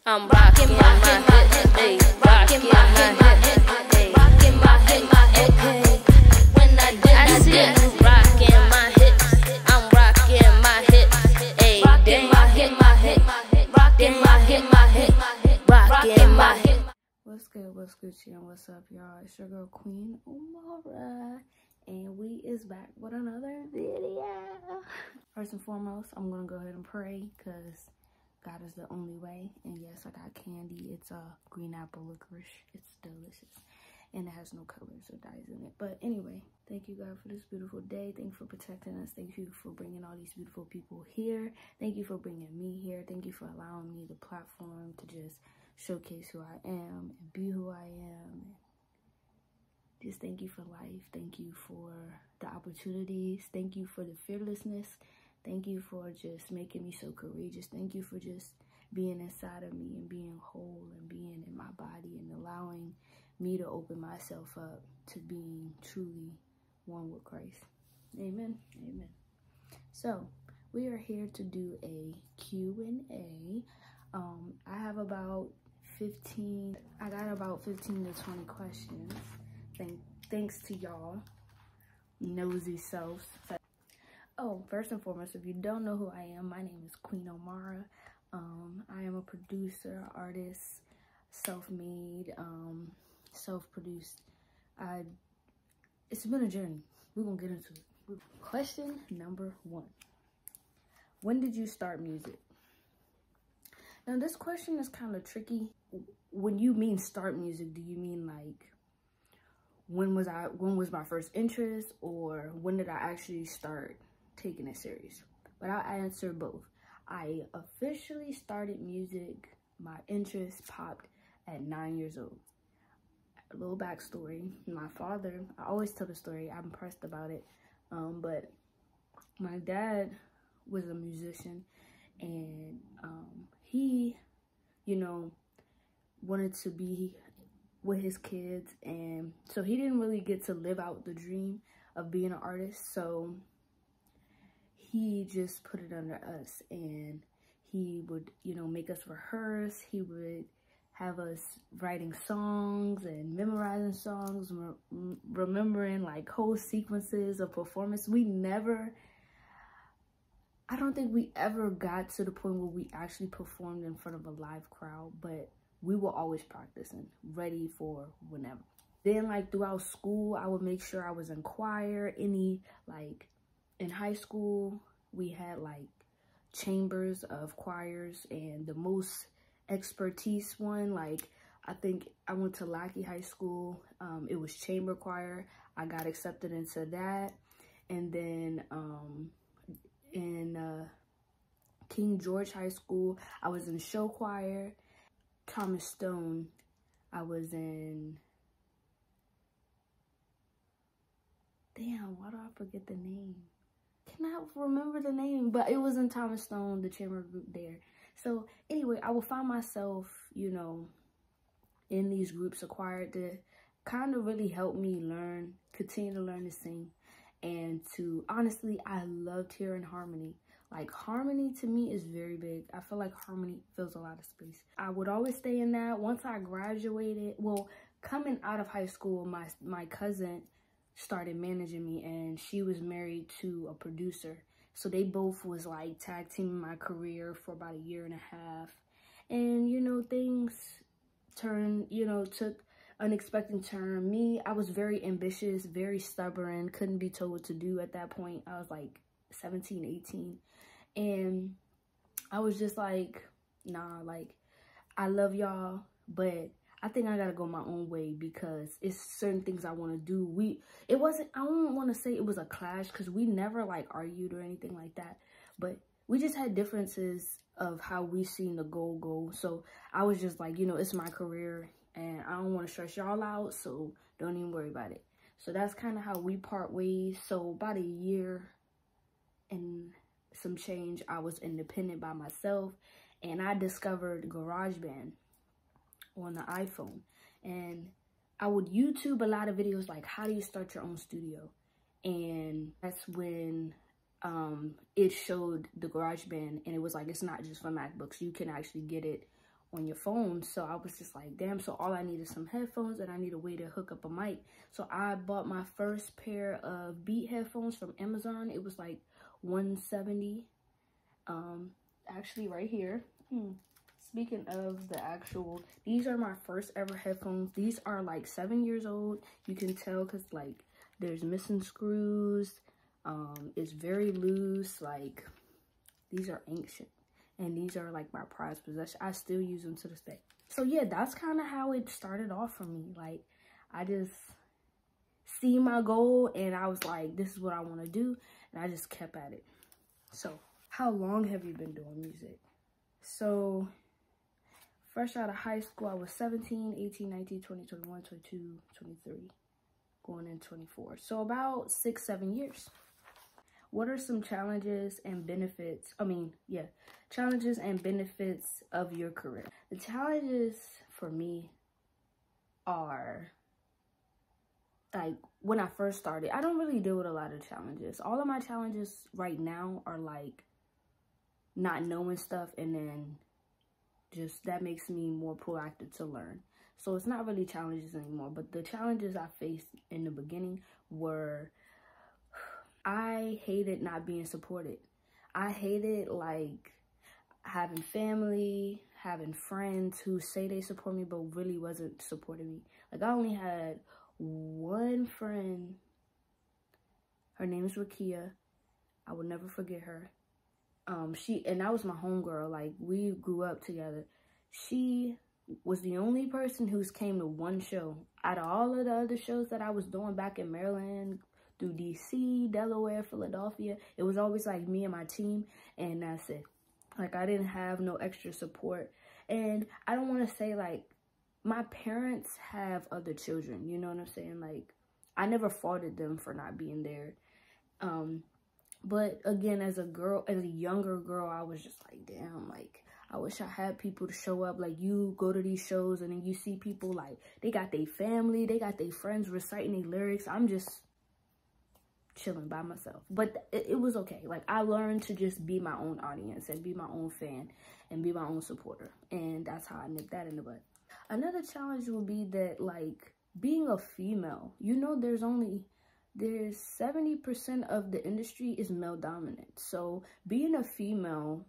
I'm rocking my hip, hey, rocking my hip, hey, rocking my hip, hey. When I see you rocking my hips, I'm rocking my hips, hey, rocking my hip, rocking my hip, rocking my hip. What's good, and what's up, y'all? It's your girl Queen Omara, and we is back with another video. First and foremost, I'm gonna go ahead and pray, because God is the only way. And yes, I got candy. It's a green apple licorice. It's delicious, and it has no colors or dyes in it. But anyway, thank you, God, for this beautiful day. Thank you for protecting us. Thank you for bringing all these beautiful people here. Thank you for bringing me here. Thank you for allowing me the platform to just showcase who I am and be who I am. Just thank you for life. Thank you for the opportunities. Thank you for the fearlessness. Thank you for just making me so courageous. Thank you for just being inside of me and being whole and being in my body and allowing me to open myself up to being truly one with Christ. Amen. Amen. So we are here to do a Q&A. I have about 15 to 20 questions. Thanks to y'all nosy selves. Oh, first and foremost, if you don't know who I am, my name is Queen Omara. I am a producer, artist, self-made, self-produced. It's been a journey. We're gonna get into it. Question number 1. When did you start music? Now, this question is kind of tricky. When you mean start music, do you mean like when was my first interest, or when did I actually start taking it serious? But I'll answer both. I officially started music, my interest popped at 9 years old. A little backstory. My father, I always tell the story, I'm impressed about it, but my dad was a musician, and he, wanted to be with his kids, and so he didn't really get to live out the dream of being an artist. So he just put it under us, and he would, make us rehearse. He would have us writing songs and memorizing songs, remembering like whole sequences of performance. I don't think we ever got to the point where we actually performed in front of a live crowd, but we were always practicing, ready for whenever. Then, like, throughout school, I would make sure I was in choir. In high school, we had, like, chambers of choirs, and the most expertise one, like, I think I went to Lackey High School. It was chamber choir. I got accepted into that. And then in King George High School, I was in show choir. Thomas Stone, I was in, damn, why do I forget the name? Cannot remember the name, but it was in Thomas Stone, the chamber group there. So anyway, I would find myself, in these groups acquired to kind of really help me continue to learn to sing. And honestly, I loved hearing harmony. Like, harmony to me is very big. I feel like harmony fills a lot of space. I would always stay in that. Once I graduated, well, coming out of high school, my cousin started managing me, and she was married to a producer. So they both was like tag teaming my career for about 1.5 years. And, things took unexpected turn. Me, I was very ambitious, very stubborn, couldn't be told what to do at that point. I was like 17, 18. And I was just like, nah, like, I love y'all, but I think I gotta go my own way, because it's certain things I want to do. I don't want to say it was a clash, because we never like argued or anything like that, but we just had differences of how we seen the goal go. So I was just like, it's my career, and I don't want to stress y'all out, so don't even worry about it. So that's kind of how we part ways. So about 1 year and some change, I was independent by myself, and I discovered GarageBand on the iPhone. And I would YouTube a lot of videos like, how do you start your own studio? And that's when it showed the GarageBand, and it was like, it's not just for MacBooks. You can actually get it on your phone. So I was just like, damn, so all I need is some headphones and I need a way to hook up a mic. So I bought my first pair of Beat headphones from Amazon. It was like $170. Actually right here. Speaking of the actual, these are my first ever headphones. These are like 7 years old. You can tell because like there's missing screws. It's very loose. Like these are ancient. And these are like my prized possession. I still use them to this day. So yeah, that's kind of how it started off for me. Like I just see my goal and I was like, this is what I want to do. And I just kept at it. So how long have you been doing music? So fresh out of high school, I was 17, 18, 19, 20, 21, 22, 23, going in 24. So about 6-7 years. What are some challenges and benefits? Challenges and benefits of your career. The challenges for me are, like, when I first started, I don't really deal with a lot of challenges. All of my challenges right now are like not knowing stuff, and then just that makes me more proactive to learn. So it's not really challenges anymore, but the challenges I faced in the beginning were, I hated not being supported. I hated like having family, having friends who say they support me but really wasn't supporting me. Like I only had one friend. Her name is Rakia. I will never forget her. And that was my homegirl. Like we grew up together. She was the only person who's came to one show out of all of the other shows that I was doing back in Maryland, through DC, Delaware, Philadelphia. It was always like me and my team, and that's it. Like I didn't have no extra support. And I don't want to say like my parents have other children, you know what I'm saying? Like I never faulted them for not being there. But again, as a younger girl, I was just like, damn, like I wish I had people to show up. Like you go to these shows and then you see people like they got their family, they got their friends reciting their lyrics. I'm just chilling by myself. But it was okay. Like I learned to just be my own audience and be my own fan and be my own supporter. And that's how I nipped that in the butt. Another challenge would be that like being a female, you know, there's 70% of the industry is male dominant. So being a female,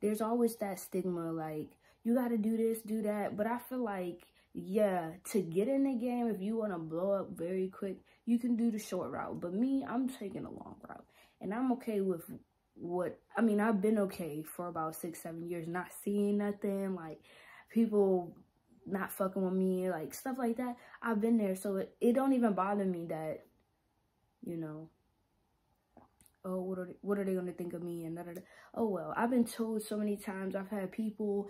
there's always that stigma like you got to do this, do that. But I feel like, yeah, to get in the game, if you want to blow up very quick, you can do the short route. But me, I'm taking a long route. And I'm okay with I've been okay for about 6-7 years, not seeing nothing, like people not fucking with me, like stuff like that. I've been there. So it don't even bother me that, you know, oh, what are they going to think of me? And oh, well, I've been told so many times. I've had people,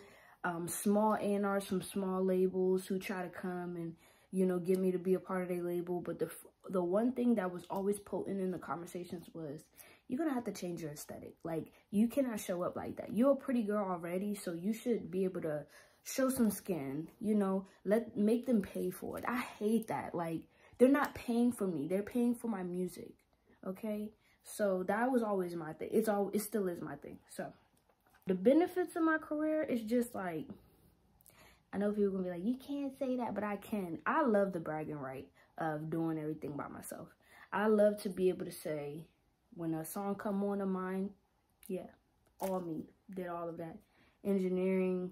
small A&Rs from small labels who try to come and, you know, get me to be a part of their label. But the one thing that was always potent in the conversations was, you're going to have to change your aesthetic. Like, you cannot show up like that. You're a pretty girl already, so you should be able to show some skin, you know, make them pay for it. I hate that. Like, they're not paying for me. They're paying for my music, okay? So that was always my thing. It still is my thing. So the benefits of my career is just like, I know people gonna be like, you can't say that, but I can. I love the bragging right of doing everything by myself. I love to be able to say, when a song come on to mine, yeah, all me, did all of that. Engineering,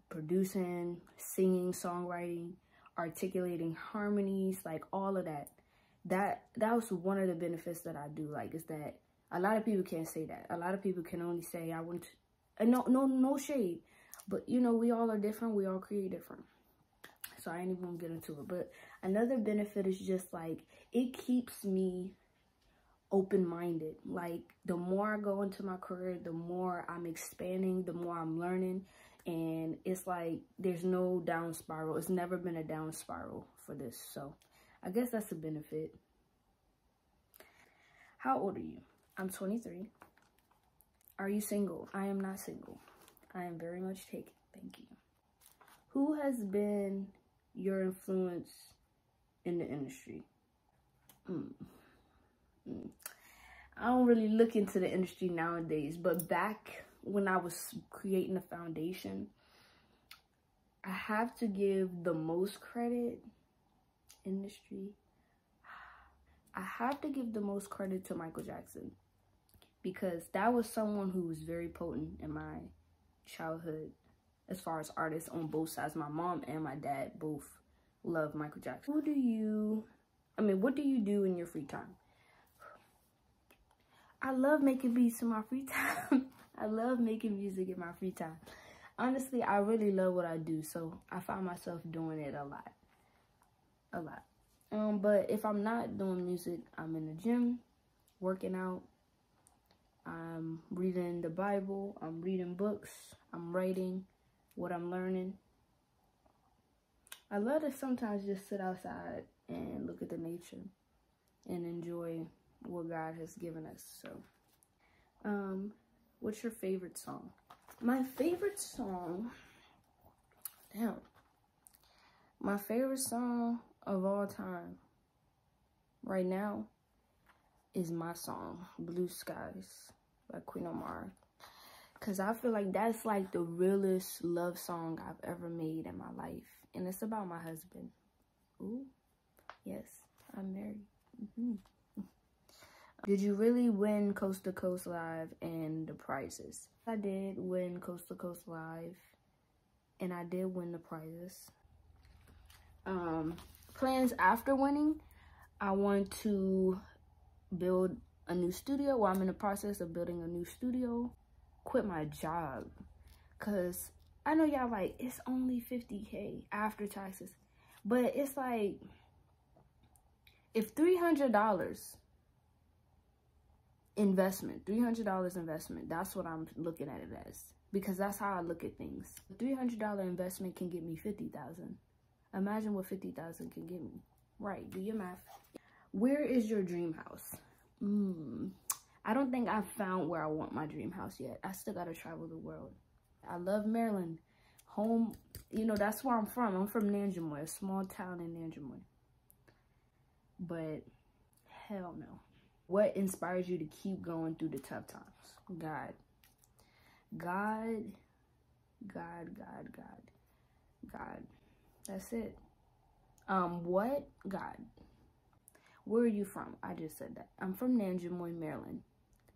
producing, singing, songwriting, articulating harmonies, like all of that. That was one of the benefits that I do like, is that a lot of people can't say that. A lot of people can only say, I want to, and no shade, but you know, we all are different. We all create different. So I ain't even gonna get into it. But another benefit is just like, it keeps me open-minded. Like, the more I go into my career, the more I'm expanding, the more I'm learning. And it's like, there's no down spiral. It's never been a down spiral for this. So I guess that's a benefit. How old are you? I'm 23. Are you single? I am not single. I am very much taken. Thank you. Who has been your influence in the industry? I don't really look into the industry nowadays, but back when I was creating the foundation, I have to give the most credit, industry. I have to give the most credit to Michael Jackson, because that was someone who was very potent in my childhood as far as artists on both sides. My mom and my dad both love Michael Jackson. What do you do in your free time? I love making beats in my free time. I love making music in my free time. Honestly, I really love what I do, so I find myself doing it a lot. But if I'm not doing music, I'm in the gym, working out, I'm reading the Bible, I'm reading books, I'm writing what I'm learning. I love to sometimes just sit outside and look at the nature and enjoy what God has given us. So, what's your favorite song? My favorite song, my favorite song of all time right now is my song, Blue Skies by Queen Omar. Because I feel like that's like the realest love song I've ever made in my life. And it's about my husband. Ooh, yes, I'm married. Did you really win Coast to Coast Live and the prizes? I did win Coast to Coast Live, and I did win the prizes. Plans after winning, I want to build a new studio. Well, I'm in the process of building a new studio. Quit my job, because I know y'all like, it's only $50K after taxes, but it's like, if $300 investment, that's what I'm looking at it as, because that's how I look at things. A $300 investment can get me $50,000. Imagine what $50,000 can get me. Right, do your math. Where is your dream house? I don't think I've found where I want my dream house yet. I still gotta travel the world. I love Maryland. Home, you know, that's where I'm from. I'm from Nanjemoy, a small town in Nanjemoy. But hell no. What inspires you to keep going through the tough times? God. That's it. What? God. Where are you from? I just said that. I'm from Nanjemoy, Maryland.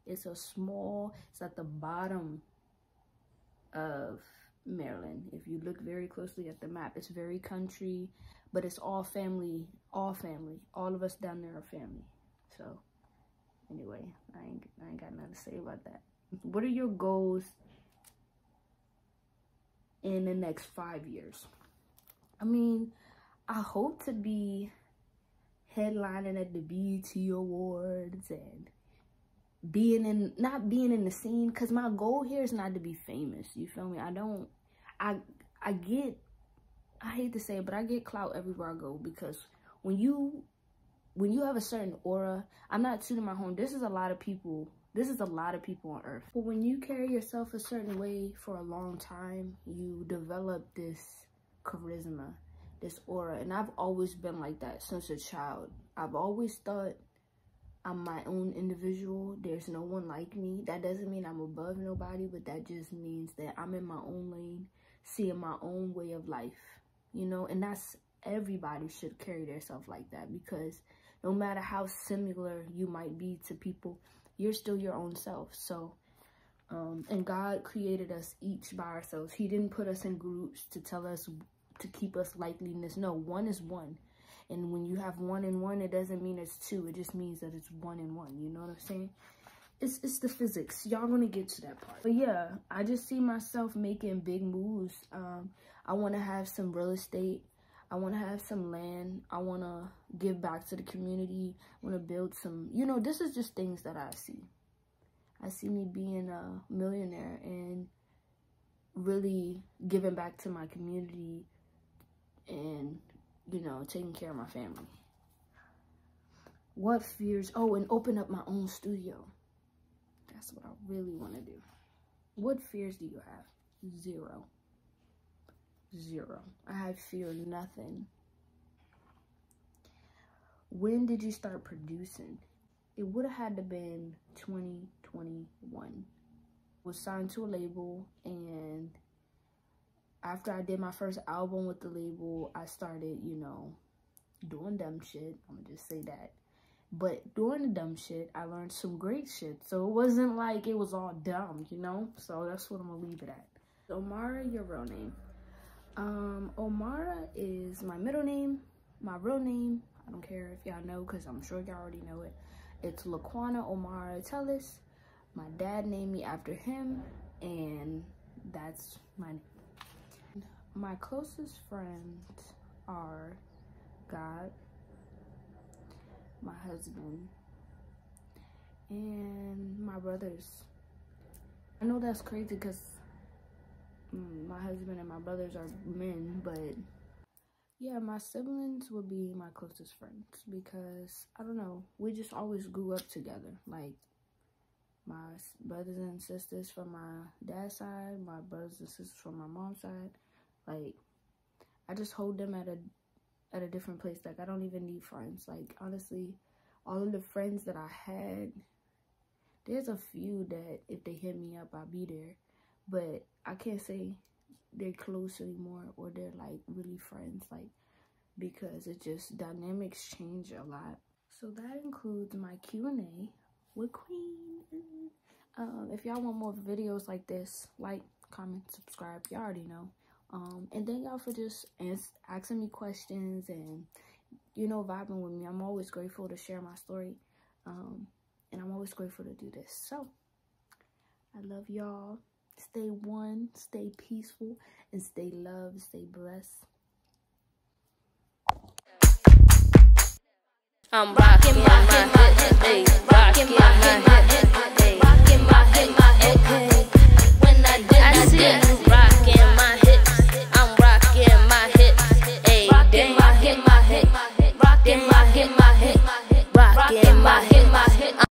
It's a small, it's at the bottom of Maryland. If you look very closely at the map, it's very country, but it's all family, all family. All of us down there are family. So anyway, I ain't got nothing to say about that. What are your goals in the next 5 years? I mean, I hope to be headlining at the BET Awards and not being in the scene, because my goal here is not to be famous. You feel me? I hate to say it, but I get clout everywhere I go, because when you have a certain aura, I'm not tooting my horn, this is a lot of people on earth. But when you carry yourself a certain way for a long time, you develop this charisma, this aura. And I've always been like that since a child. I've always thought I'm my own individual. There's no one like me. That doesn't mean I'm above nobody, but that just means that I'm in my own lane, seeing my own way of life, you know? And that's, everybody should carry themselves like that, because no matter how similar you might be to people, you're still your own self. So, and God created us each by ourselves. He didn't put us in groups to tell us, to keep us likeliness. No, one is one. And when you have 1 and 1, it doesn't mean it's 2. It just means that it's 1 and 1. You know what I'm saying? It's the physics. Y'all gonna get to that part. But yeah, I just see myself making big moves. I want to have some real estate. I want to have some land. I want to give back to the community. I want to build some, you know, this is just things that I see. I see me being a millionaire and really giving back to my community and, you know, taking care of my family. What fears? Oh, and open up my own studio. That's what I really want to do. What fears do you have? Zero. I fear nothing. When did you start producing? It would have had to been 2021. Was signed to a label, and after I did my first album with the label, I started, you know, doing dumb shit. I'm gonna just say that. But during the dumb shit, I learned some great shit. So it wasn't like it was all dumb, you know? So that's what I'm gonna leave it at. Omara, your real name. Omara is my middle name. My real name, I don't care if y'all know, because I'm sure y'all already know it. It's Laquana Omara Tellis. My dad named me after him, and that's my name. My closest friends are God, my husband, and my brothers. I know that's crazy because my husband and my brothers are men, but yeah, my siblings would be my closest friends because, I don't know, we just always grew up together. Like, my brothers and sisters from my dad's side, my brothers and sisters from my mom's side, like, I just hold them at a different place. Like, I don't even need friends. Like, honestly, all of the friends that I had, there's a few that if they hit me up, I'll be there. But I can't say they're close anymore or they're, like, really friends. Like, because it just, dynamics change a lot. So that includes my Q&A with Queen. If y'all want more videos like this, like, comment, subscribe. Y'all already know. And thank y'all for just asking me questions and, you know, vibing with me. I'm always grateful to share my story. And I'm always grateful to do this. So, I love y'all. Stay one, stay peaceful, and stay loved, stay blessed. I'm rocking my hip, hey, rocking my hip, hey, rocking my hip, okay. When I see you rocking my hips, I'm rocking my hips, hey, rocking my hip, rocking my hip, rocking my hip.